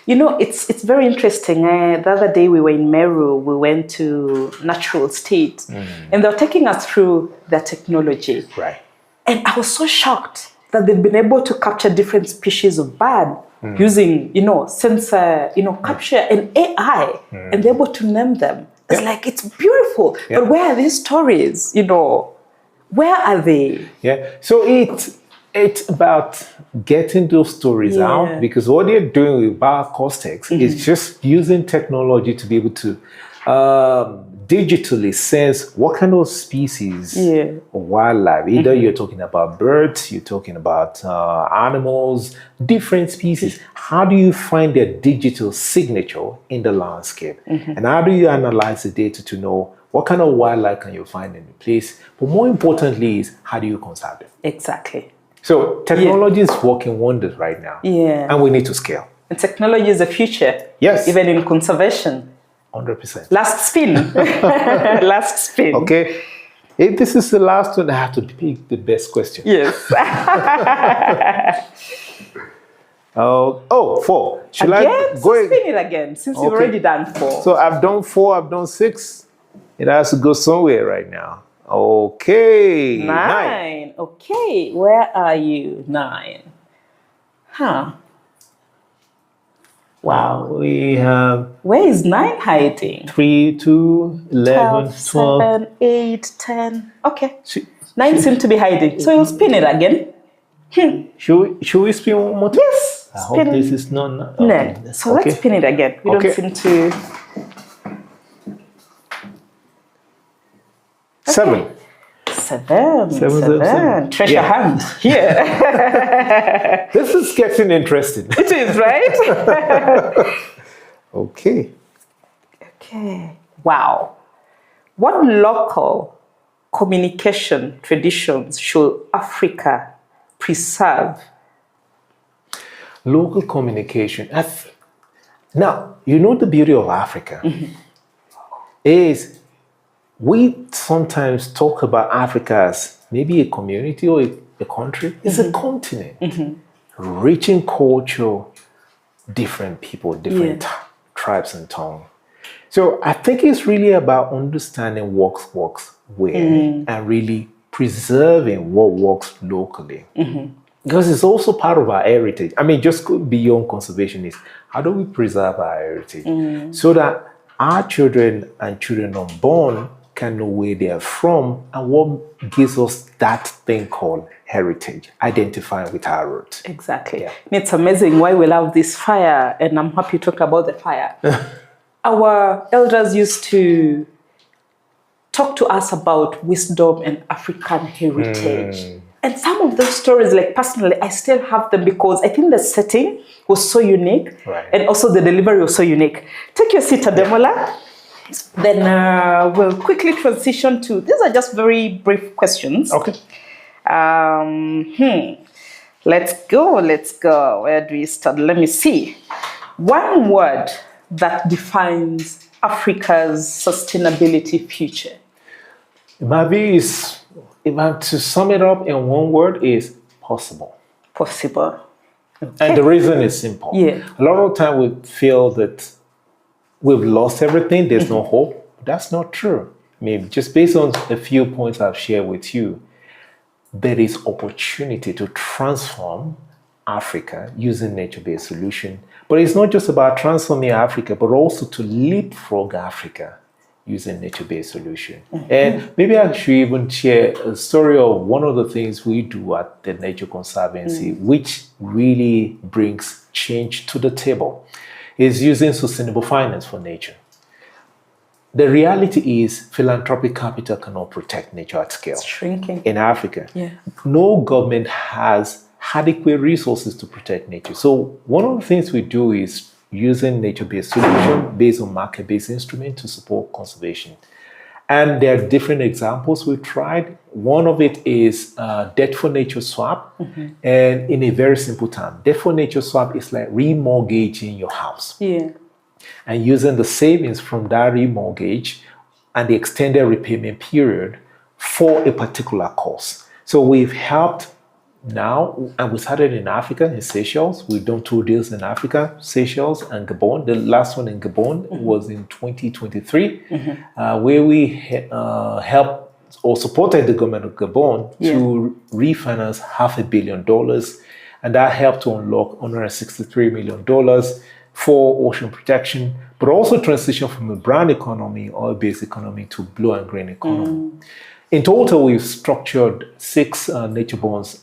It's very interesting. The other day we were in Meru, we went to Natural State, and they were taking us through their technology. Right. And I was so shocked that they've been able to capture different species of bird using, sensor, capture and AI, and they're able to name them. It's like, it's beautiful. But where are these stories? Where are they? Yeah. So it's about getting those stories out, because what they're doing with Bioacoustics is just using technology to be able to digitally sense what kind of species of wildlife. Either you're talking about birds, you're talking about animals, different species. How do you find their digital signature in the landscape? And how do you analyze the data to know what kind of wildlife can you find in the place? But more importantly is, how do you conserve them? Exactly. So technology is working wonders right now. Yeah. And we need to scale. And technology is the future. Yes. Even in conservation. 100%. Last spin. Last spin. Okay. If this is the last one, I have to pick the best question. Yes. 4. Should again? I go spin it again, since you've already done 4. So I've done 4, I've done 6. It has to go somewhere right now. Okay. 9. Okay. Where are you? 9. Wow. We have Where is 9 hiding? 3, 2, 11, 12. 7, 8, 10. Okay. Should, 9 seem to be hiding. So you'll spin it again. should we spin one more time? Yes. I hope this is not. No. So let's spin it again. We don't seem to. 7. 7. Treasure hand here. This is getting interesting. It is, right? Okay. Okay. Wow. What local communication traditions should Africa preserve? Local communication. Now, you know the beauty of Africa is we sometimes talk about Africa as maybe a community or a country. It's a continent, rich in culture, different people, different tribes and tongues. So I think it's really about understanding what works where and really preserving what works locally. Because it's also part of our heritage. I mean, just beyond conservation is how do we preserve our heritage so that our children and children unborn can know where they are from and what gives us that thing called heritage, identifying with our roots. Exactly. Yeah. It's amazing why we love this fire, and I'm happy to talk about the fire. Our elders used to talk to us about wisdom and African heritage. And some of those stories, like personally, I still have them because I think the setting was so unique and also the delivery was so unique. Take your seat, Ademola. Then we'll quickly transition to, these are just very brief questions. Okay. Let's go. Where do we start? Let me see. One word that defines Africa's sustainability future. My view is, if I'm to sum it up in one word, is possible. Possible. Okay. And the reason is simple. Yeah. A lot of time we feel that we've lost everything, there's no hope. That's not true. I mean, just based on a few points I've shared with you, there is opportunity to transform Africa using nature-based solution. But it's not just about transforming Africa, but also to leapfrog Africa using nature-based solution. And maybe I should even share a story of one of the things we do at the Nature Conservancy, which really brings change to the table, is using sustainable finance for nature. The reality is philanthropic capital cannot protect nature at scale. It's shrinking. In Africa. Yeah. No government has adequate resources to protect nature. So one of the things we do is using nature-based solution based on market-based instrument to support conservation. And there are different examples we've tried. One of it is debt for nature swap. And in a very simple term, debt for nature swap is like remortgaging your house. Yeah. And using the savings from that remortgage and the extended repayment period for a particular cause. So we've helped now, and we started in Africa, in Seychelles. We've done 2 deals in Africa, Seychelles and Gabon. The last one in Gabon was in 2023, where we helped or supported the government of Gabon to refinance $500 million. And that helped to unlock $163 million for ocean protection, but also transition from a brown economy, oil-based economy, to blue and green economy. In total, we've structured 6 nature bonds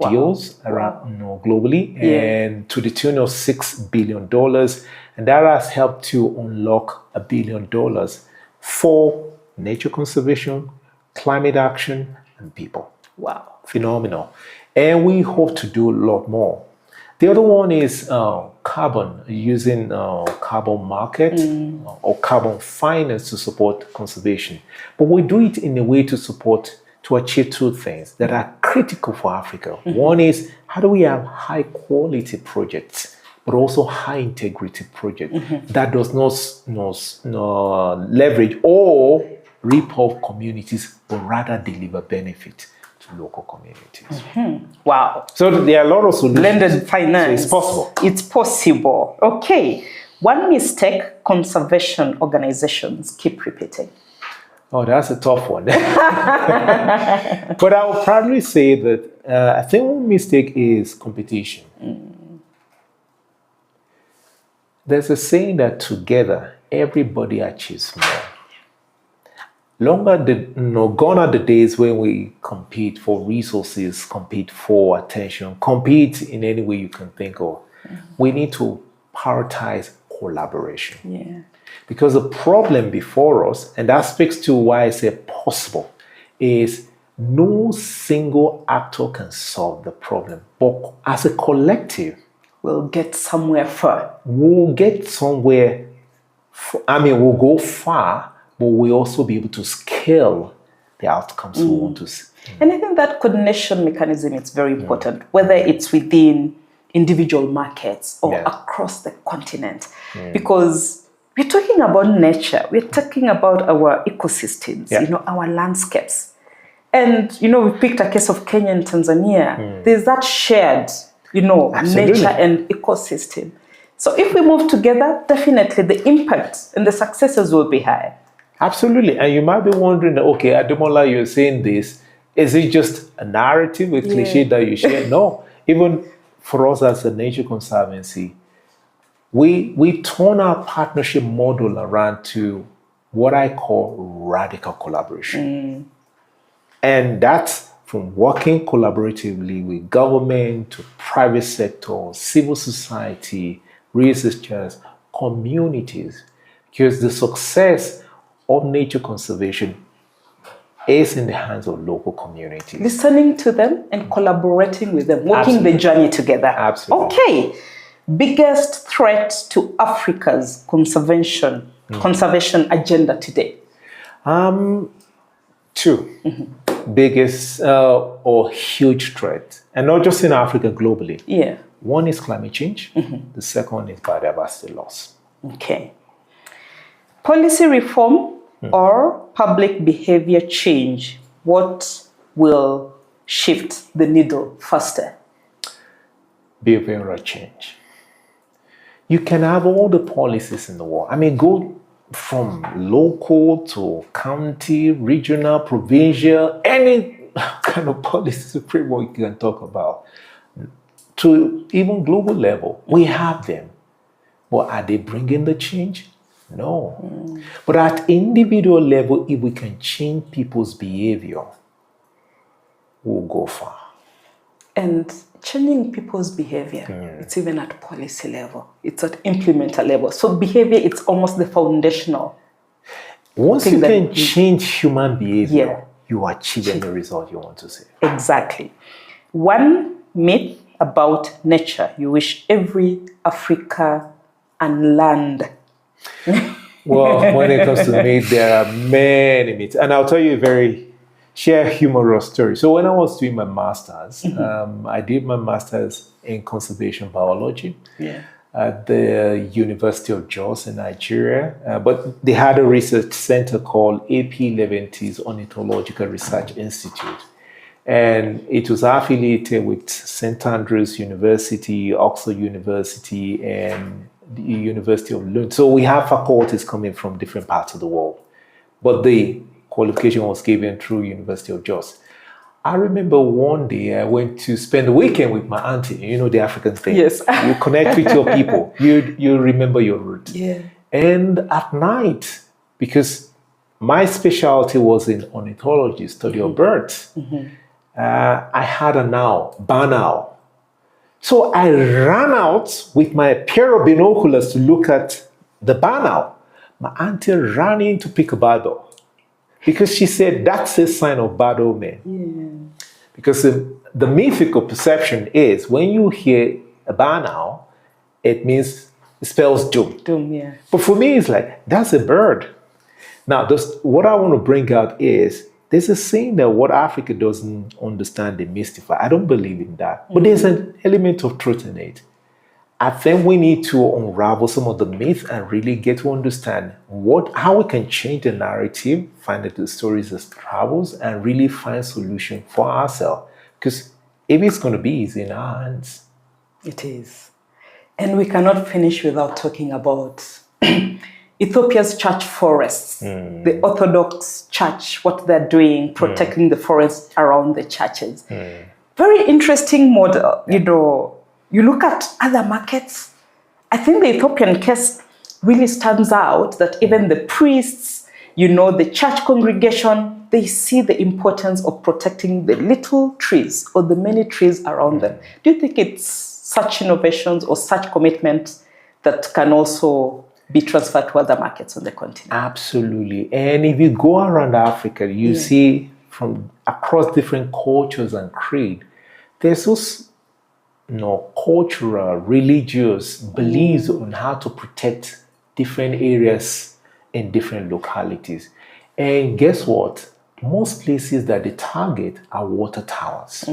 deals around globally, and to the tune of $6 billion. And that has helped to unlock $1 billion for nature conservation, climate action, and people. Wow. Phenomenal. And we hope to do a lot more. The other one is carbon, using carbon market or carbon finance to support conservation. But we do it in a way to achieve 2 things that are critical for Africa. One is, how do we have high quality projects, but also high integrity projects that does not leverage or rip off communities, but rather deliver benefit to local communities. Wow. So there are a lot of solutions. Blended finance. So it's possible. It's possible. Okay. One mistake conservation organizations keep repeating. Oh, that's a tough one. But I would probably say that I think one mistake is competition. There's a saying that together, everybody achieves more. Gone are the days when we compete for resources, compete for attention, compete in any way you can think of. We need to prioritize collaboration. Yeah. Because the problem before us, and that speaks to why I say possible, is no single actor can solve the problem. But as a collective, we'll get somewhere far. We'll get somewhere. We'll go far, but we'll also be able to scale the outcomes we want to see. And I think that coordination mechanism is very important, whether it's within individual markets or across the continent. Because we're talking about nature, we're talking about our ecosystems, our landscapes. And, we picked a case of Kenya and Tanzania. There's that shared, nature and ecosystem. So if we move together, definitely the impact and the successes will be high. Absolutely. And you might be wondering, okay, Ademola, you're saying this. Is it just a narrative, a cliche that you share? No. Even for us as a Nature Conservancy, we turn our partnership model around to what I call radical collaboration. And that's from working collaboratively with government to private sector, civil society, researchers, communities. Because the success of nature conservation is in the hands of local communities. Listening to them and collaborating with them, walking the journey together. Absolutely. Okay. Biggest threat to Africa's conservation agenda today? Two. Biggest or huge threat, and not just in Africa, globally. Yeah. One is climate change. The second one is biodiversity loss. Okay. Policy reform or public behavior change, what will shift the needle faster? Behavioral change. You can have all the policies in the world. Go from local to county, regional, provincial, any kind of policy framework you can talk about, to even global level. We have them. But are they bringing the change? No. But at individual level, if we can change people's behavior, we'll go far. And changing people's behavior, it's even at policy level. It's at implementer level. So behavior, it's almost the foundational. Once you can change human behavior, you are achieving the result you want to see. Exactly. One myth about nature you wish every Africa and land. Well, when it comes to myths, there are many myths. And I'll tell you a very humorous story. So when I was doing my master's, I did my master's in conservation biology at the University of Jos in Nigeria. But they had a research center called AP Leventis Ornithological Research Institute. And it was affiliated with St. Andrews University, Oxford University, and the University of Lund. So we have faculties coming from different parts of the world. But the qualification was given through University of Jos. I remember one day I went to spend the weekend with my auntie. The African thing. Yes. You connect with your people. You remember your roots. Yeah. And at night, because my specialty was in ornithology, study of birds, I had an owl, barn owl. So I ran out with my pair of binoculars to look at the barn owl. My auntie ran in to pick a barbel because she said that's a sign of bad omen. Yeah. Because the mythical perception is when you hear a barn owl, it means it spells doom. Doom, yeah. But for me, it's like, that's a bird. Now, what I want to bring out is there's a saying that what Africa doesn't understand, they mystify. I don't believe in that. But there's an element of truth in it. I think we need to unravel some of the myths and really get to understand how we can change the narrative, find that the stories as travels, and really find solution for ourselves. Because if it's going to be, it's in our hands. It is. And we cannot finish without talking about Ethiopia's church forests, the Orthodox Church, what they're doing, protecting the forests around the churches. Very interesting model. You look at other markets, I think the Ethiopian case really stands out, that even the priests, the church congregation, they see the importance of protecting the little trees or the many trees around them. Do you think it's such innovations or such commitment that can also be transferred to other markets on the continent? Absolutely. And if you go around Africa, you see from across different cultures and creed, there's those cultural, religious beliefs on how to protect different areas in different localities. And guess what? Most places that they target are water towers.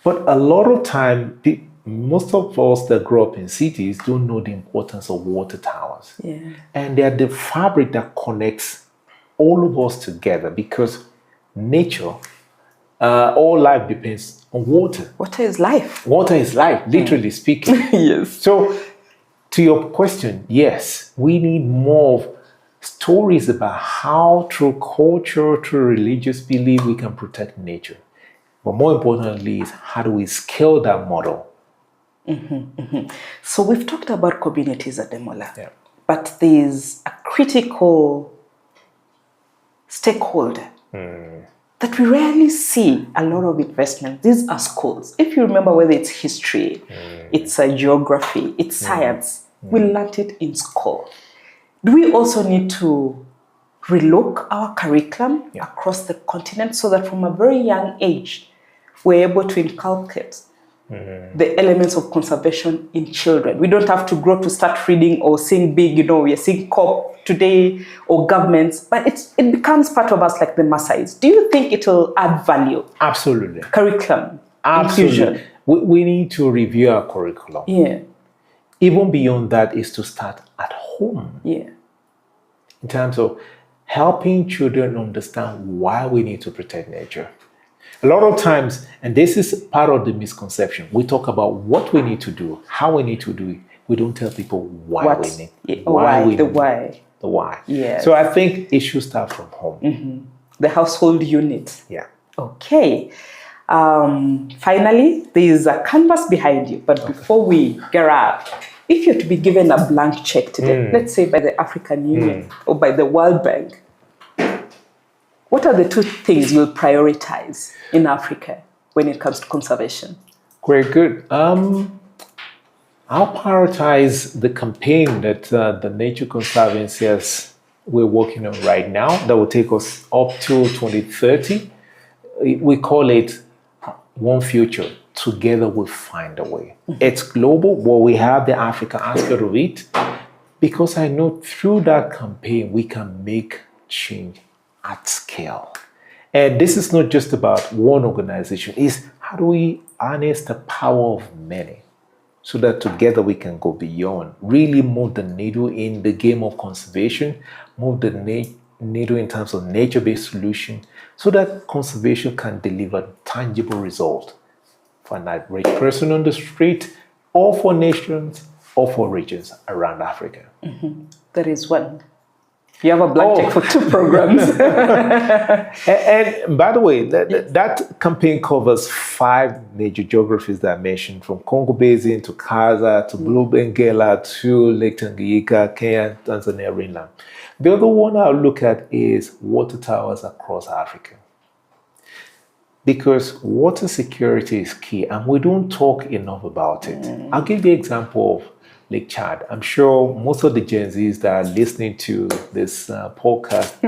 But a lot of time, most of us that grow up in cities don't know the importance of water towers. And they're the fabric that connects all of us together, because nature, all life depends on water. Water is life. Water is life, literally speaking. Yes. So, to your question, yes, we need more of stories about how through culture, through religious belief, we can protect nature. But more importantly is, how do we scale that model? So we've talked about communities, Ademola, but there's a critical stakeholder that we rarely see a lot of investment. These are schools. If you remember, whether it's history, it's geography, it's science, we learned it in school. Do we also need to relook our curriculum across the continent so that from a very young age, we're able to inculcate the elements of conservation in children? We don't have to grow to start reading or seeing big, we are seeing COP today or governments, but it becomes part of us like the Maasais. Do you think it will add value? Absolutely. Curriculum. Absolutely. Inclusion. We need to review our curriculum. Even beyond that is to start at home. In terms of helping children understand why we need to protect nature. A lot of times, and this is part of the misconception, we talk about what we need to do, how we need to do it. We don't tell people why we need it. The why. So I think it should start from home. The household unit. Okay. Finally, there is a canvas behind you. But before we get out, if you're to be given a blank check today, let's say by the African Union or by the World Bank, what are the two things you'll prioritize in Africa when it comes to conservation? Very good. I'll prioritize the campaign that the Nature Conservancy we're working on right now that will take us up to 2030. We call it One Future. Together we'll find a way. It's global, but we have the African aspect of it, because I know through that campaign we can make change at scale. And this is not just about one organization. It's how do we harness the power of many so that together we can go beyond, really move the needle in the game of conservation, move the needle in terms of nature-based solution, so that conservation can deliver tangible results for an average person on the street, or for nations, or for regions around Africa. There is one. You have a blank check for 2 programs. and by the way, that campaign covers 5 major geographies that I mentioned, from Congo Basin to Kaza to Blue Benguela to Lake Tanganyika, Kenya, Tanzania, Greenland. The other one I'll look at is water towers across Africa. Because water security is key, and we don't talk enough about it. I'll give you an example of Lake Chad. I'm sure most of the Gen Zs that are listening to this podcast,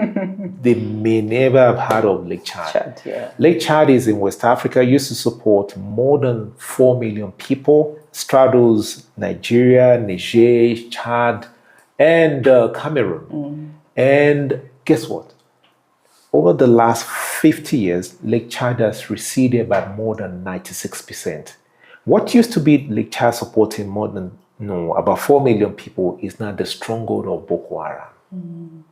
they may never have heard of Lake Chad. Lake Chad is in West Africa, used to support more than 4 million people, straddles Nigeria, Niger, Chad, and Cameroon. And guess what? Over the last 50 years, Lake Chad has receded by more than 96%. What used to be Lake Chad supporting more than about 4 million people is now the stronghold of Boko Haram.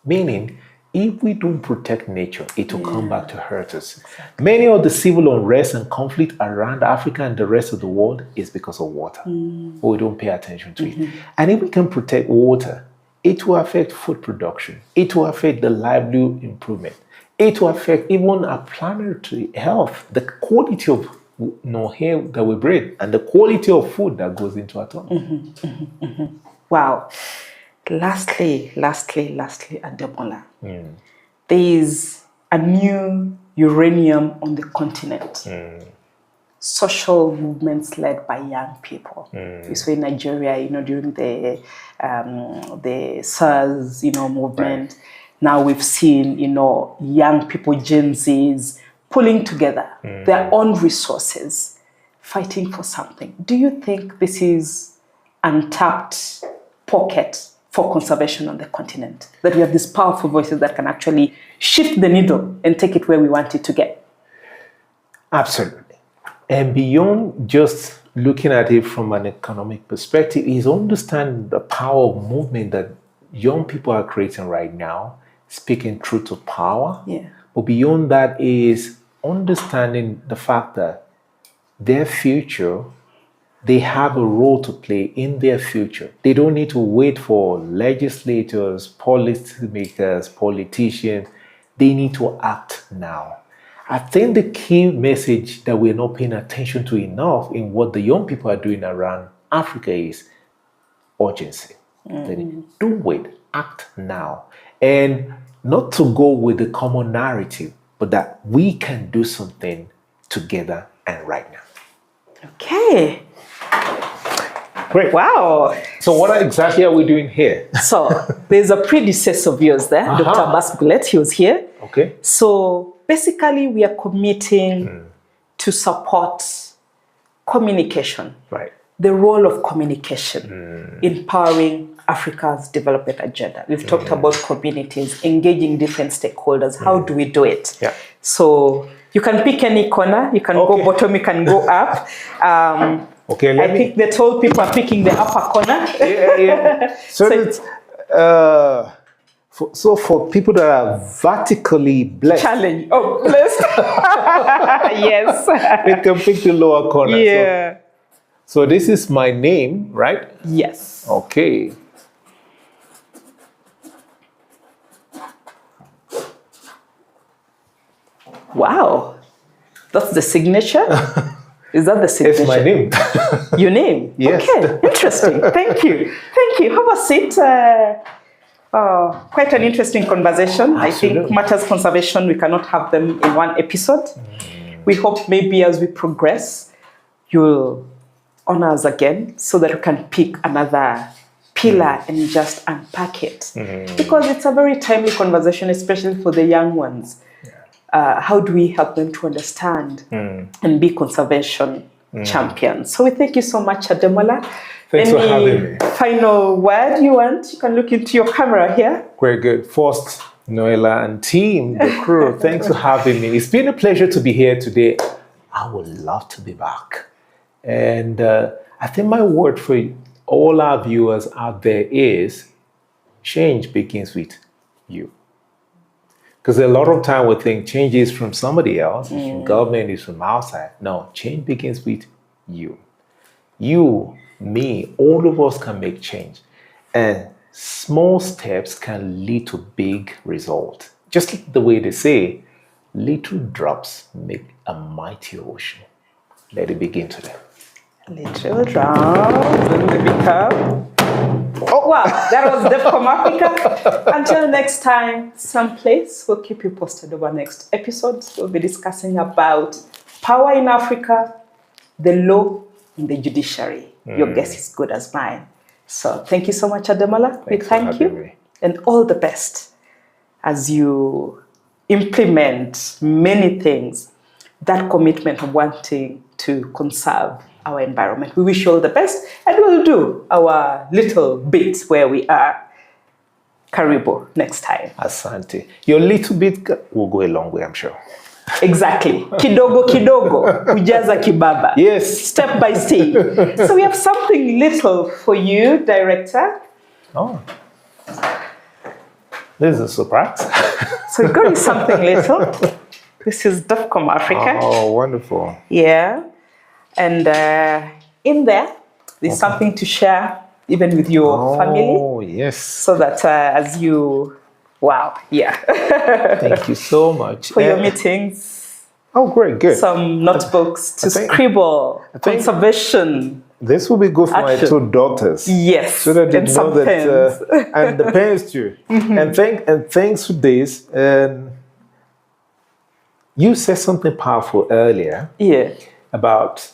Meaning, if we don't protect nature, it will come back to hurt us. Many of the civil unrest and conflict around Africa and the rest of the world is because of water. But we don't pay attention to it. And if we can protect water, it will affect food production. It will affect the livelihood improvement. It will affect even our planetary health, the quality of nor air that we breathe, and the quality of food that goes into our tongue. Wow. Lastly, Ademola, there is a new uranium on the continent. Social movements led by young people. You saw in Nigeria, during the SARS, movement. Right. Now we've seen, young people, Gen Zs, pulling together their own resources, fighting for something. Do you think this is untapped pocket for conservation on the continent? That we have these powerful voices that can actually shift the needle and take it where we want it to get? Absolutely. And beyond just looking at it from an economic perspective, is understand the power of movement that young people are creating right now, speaking truth to power. Yeah. But beyond that is understanding the fact that their future, they have a role to play in their future. They don't need to wait for legislators, policymakers, politicians. They need to act now. I think the key message that we're not paying attention to enough in what the young people are doing around Africa is urgency. Do it, act now. And not to go with the common narrative, but that we can do something together and right now. Okay. Great. Wow. So what exactly are we doing here? So there's a predecessor of yours there, Dr. Abbas Goulet. He was here. Okay. So basically we are committing to support communication. Right. The role of communication, empowering Africa's development agenda. We've talked about communities, engaging different stakeholders. How do we do it? Yeah. So you can pick any corner. You can go bottom, you can go up. Okay, I think the tall people are picking the upper corner. Yeah. So for people that are vertically blessed. Challenge. Oh, blessed. Yes. They can pick the lower corner. Yeah. So this is my name, right? Yes. Okay. Wow. That's the signature? Is that the signature? It's my name. Your name? Yes. Okay, interesting. Thank you. Thank you. Have a seat. Quite an interesting conversation. Absolutely. I think matters conservation, we cannot have them in one episode. We hope maybe as we progress, you'll honor us again so that we can pick another pillar and just unpack it. Because it's a very timely conversation, especially for the young ones. How do we help them to understand and be conservation champions? So we thank you so much, Ademola. Thanks for having me. Final word you want? You can look into your camera here. Very good. First, Noella and team, the crew, thanks for having me. It's been a pleasure to be here today. I would love to be back. And I think my word for all our viewers out there is change begins with you. Because a lot of time we think change is from somebody else, from government, is from outside. No, change begins with you. You, me, all of us can make change. And small steps can lead to big results. Just like the way they say, little drops make a mighty ocean. Let it begin today. Little drops and they become... Oh, wow, that was DevCom Africa. Until next time, someplace, we'll keep you posted over next episodes. We'll be discussing about power in Africa, the law, and the judiciary. Your guess is good as mine. So thank you so much, Ademola. We thank you. And all the best as you implement many things, that commitment of wanting to conserve our environment. We wish you all the best, and we'll do our little bits where we are. Karibu next time. Asante. Your little bit will go a long way, I'm sure. Exactly. Kidogo kidogo, kujaza kibaba. Yes. Step by step. So we have something little for you, director. Oh. This is a surprise. So we got you something little. This is DevCom Africa. Oh, wonderful. Yeah. And in there, there's something to share even with your family. Oh, yes. So that as you, wow, yeah. Thank you so much. For your meetings. Oh, great, good. some notebooks to I think- scribble, think- conservation. This will be good for my Action. 2 daughters. Yes, So that they and know some that, pens. and the pens too. And thanks to this, you said something powerful earlier Yeah. about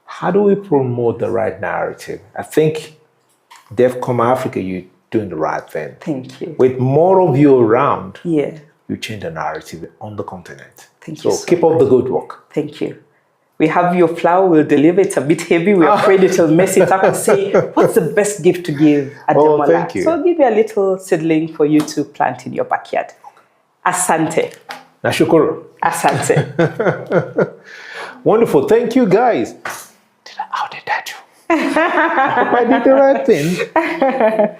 how do we promote the right narrative. I think DevCom Africa, you're doing the right thing. Thank you. With more of you around, Yeah. you change the narrative on the continent. Thank you so keep up the good work. Thank you. We have your flower, we'll deliver it a bit heavy. We're afraid it'll mess it up and say, what's the best gift to give Ademola? thank you. So I'll give you a little seedling for you to plant in your backyard. Asante. Nashukuru. Asante. Wonderful. Thank you, guys. How did I do? I hope I did the right thing.